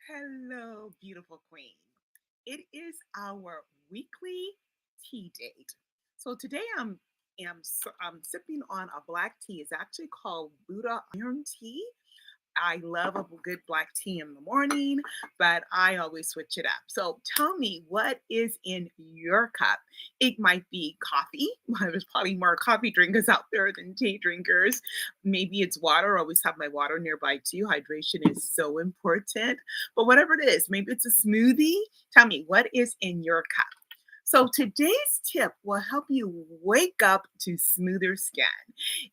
Hello, beautiful queen. It is our weekly tea date. So today I'm sipping on a black tea. It's actually called Buddha Iron Tea. I love a good black tea in the morning, but I always switch it up. So tell me, what is in your cup? It might be coffee. There's probably more coffee drinkers out there than tea drinkers. Maybe it's water. I always have my water nearby too. Hydration is so important. But whatever it is, maybe it's a smoothie. Tell me, what is in your cup? So today's tip will help you wake up to smoother skin.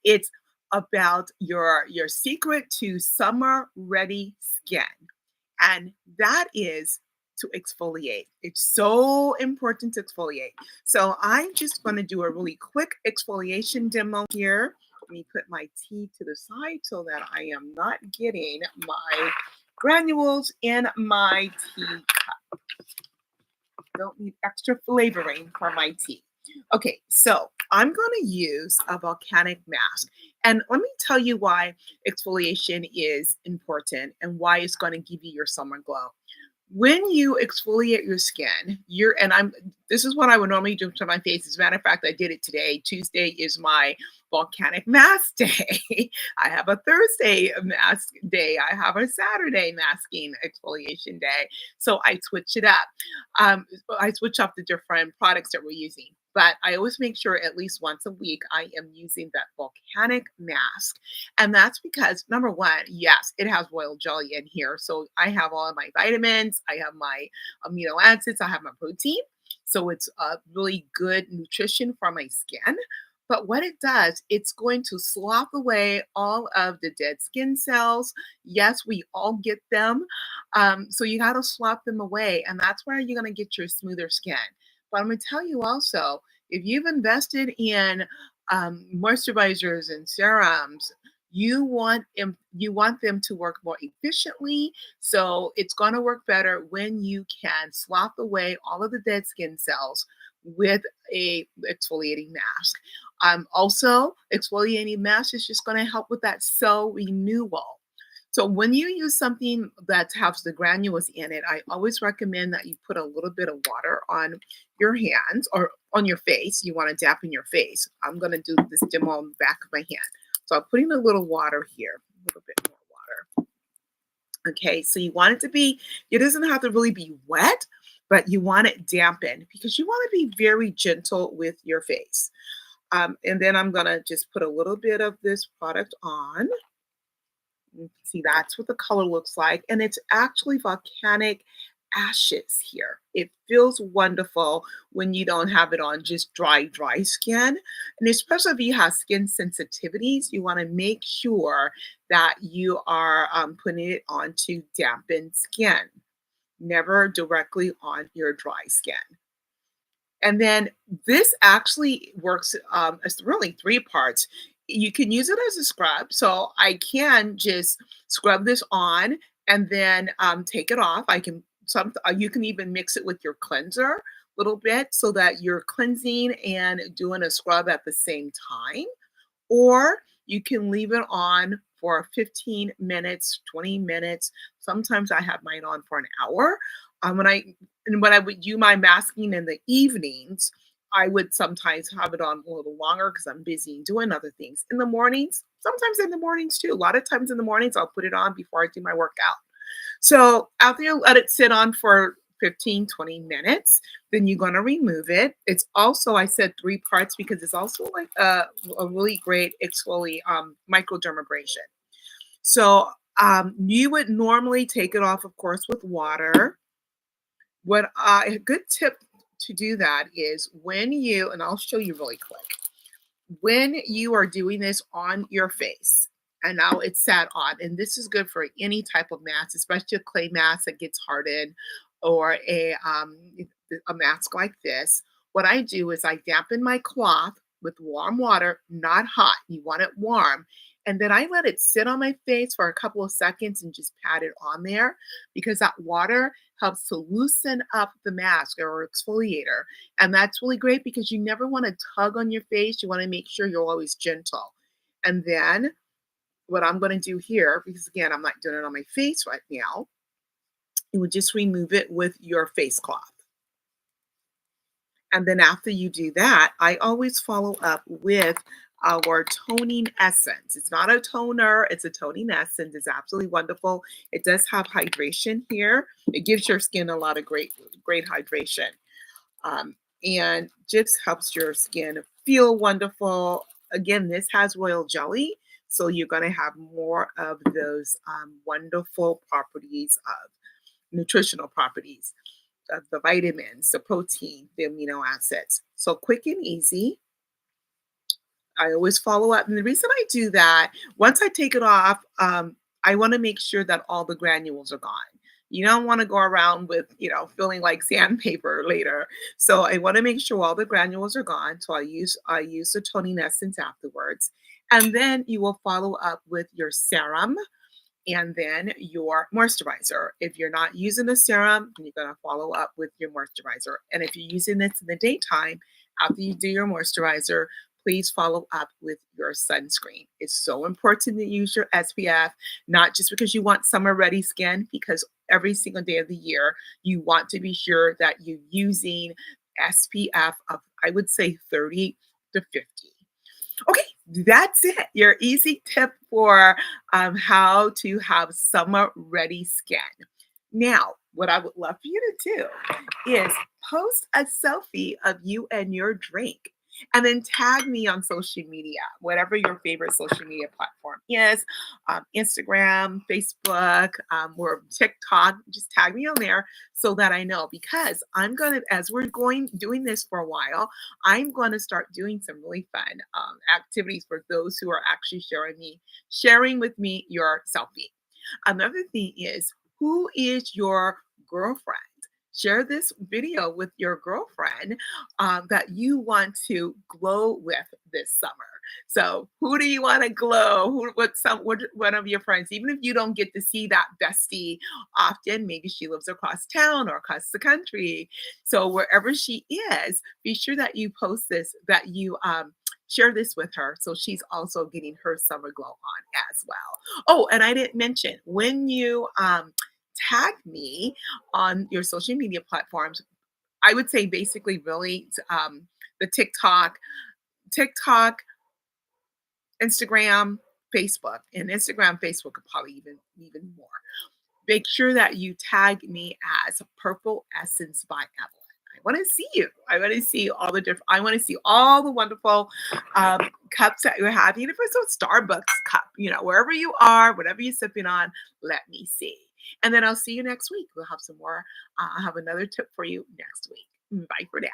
It's about your secret to summer ready skin. And that is to exfoliate. It's so important to exfoliate. So I'm just going to do a really quick exfoliation demo here. Let me put my tea to the side so that I am not getting my granules in my tea. Don't need extra flavoring for my tea. Okay, so I'm going to use a volcanic mask. And let me tell you why exfoliation is important and why it's going to give you your summer glow. When you exfoliate your skin, this is what I would normally do to my face. As a matter of fact, I did it today. Tuesday is my volcanic mask day. I have a Thursday mask day. I have a Saturday masking exfoliation day. So I switch it up. I switch up the different products that we're using. But I always make sure at least once a week I am using that volcanic mask. And that's because, number one, yes, it has royal jelly in here. So I have all of my vitamins, I have my amino acids, I have my protein. So it's a really good nutrition for my skin. But what it does, it's going to slop away all of the dead skin cells. Yes, we all get them. So you got to slop them away. And that's where you're going to get your smoother skin. But I'm going to tell you also, if you've invested in moisturizers and serums, you want them to work more efficiently. So it's going to work better when you can slop away all of the dead skin cells with a exfoliating mask. Also, exfoliating mask is just going to help with that cell renewal. So when you use something that has the granules in it, I always recommend that you put a little bit of water on your hands or on your face. You want to dampen your face. I'm going to do this demo on the back of my hand. So I'm putting a little water here, a little bit more water. Okay, so you want it to be, it doesn't have to really be wet, but you want it dampened because you want to be very gentle with your face. And then I'm going to just put a little bit of this product on. You can see that's what the color looks like. And it's actually volcanic ashes here. It feels wonderful when you don't have it on just dry skin. And especially if you have skin sensitivities, you want to make sure that you are putting it on to dampen skin, never directly on your dry skin. And then this actually works, it's really three parts. You can use it as a scrub. So I can just scrub this on and then take it off. You can even mix it with your cleanser a little bit so that you're cleansing and doing a scrub at the same time. Or you can leave it on for 15 minutes, 20 minutes. Sometimes I have mine on for an hour. When I would do my masking in the evenings, I would sometimes have it on a little longer because I'm busy doing other things. In the mornings, sometimes in the mornings too. A lot of times in the mornings, I'll put it on before I do my workout. So after you let it sit on for 15, 20 minutes, then you're going to remove it. It's also, I said three parts because it's also like a really great exfoliate microdermabrasion. So you would normally take it off, of course, with water. A good tip to do that is and I'll show you really quick, when you are doing this on your face, and now it's sat on, and this is good for any type of mask, especially a clay mask that gets hardened or a mask like this. What I do is I dampen my cloth with warm water, not hot. You want it warm. And then I let it sit on my face for a couple of seconds and just pat it on there because that water helps to loosen up the mask or exfoliator. And that's really great because you never want to tug on your face. You want to make sure you're always gentle. And then what I'm going to do here, because again, I'm not doing it on my face right now, You would just remove it with your face cloth. And then after you do that, I always follow up with our toning essence. It's not a toner, it's a toning essence. It's absolutely wonderful. It does have hydration here. It gives your skin a lot of great hydration. Um, and just helps your skin feel wonderful. Again, this has royal jelly, so you're going to have more of those wonderful properties of nutritional properties of the vitamins, the protein, the amino acids. So quick and easy. I always follow up. And the reason I do that, once I take it off, I want to make sure that all the granules are gone. You don't want to go around with, feeling like sandpaper later. So I want to make sure all the granules are gone. So I use the toning essence afterwards. And then you will follow up with your serum and then your moisturizer. If you're not using a serum, then you're going to follow up with your moisturizer. And if you're using this in the daytime, after you do your moisturizer, please follow up with your sunscreen. It's so important to use your SPF, not just because you want summer ready skin, because every single day of the year, you want to be sure that you're using SPF of, I would say, 30 to 50. Okay, that's it. Your easy tip for how to have summer ready skin. Now, what I would love for you to do is post a selfie of you and your drink. And then tag me on social media, whatever your favorite social media platform is, Instagram, Facebook, or TikTok. Just tag me on there so that I know, because I'm gonna, as we're going doing this for a while, I'm going to start doing some really fun activities for those who are actually sharing with me your selfie. Another thing is, who is your girlfriend? Share this video with your girlfriend that you want to glow with this summer. So, who do you want to glow? What one of your friends? Even if you don't get to see that bestie often, maybe she lives across town or across the country. So, wherever she is, be sure that you post this, that you share this with her, so she's also getting her summer glow on as well. Oh, and I didn't mention, when you tag me on your social media platforms, I would say basically really the TikTok, Instagram, Facebook, and Instagram, Facebook are probably even more. Make sure that you tag me as Purple Essence by Evelyn. I want to see you. I want to see all the different. I want to see all the wonderful cups that you're having. Even if it's a Starbucks cup, wherever you are, whatever you're sipping on, let me see. And then I'll see you next week. We'll have some more. I'll have another tip for you next week. Bye for now.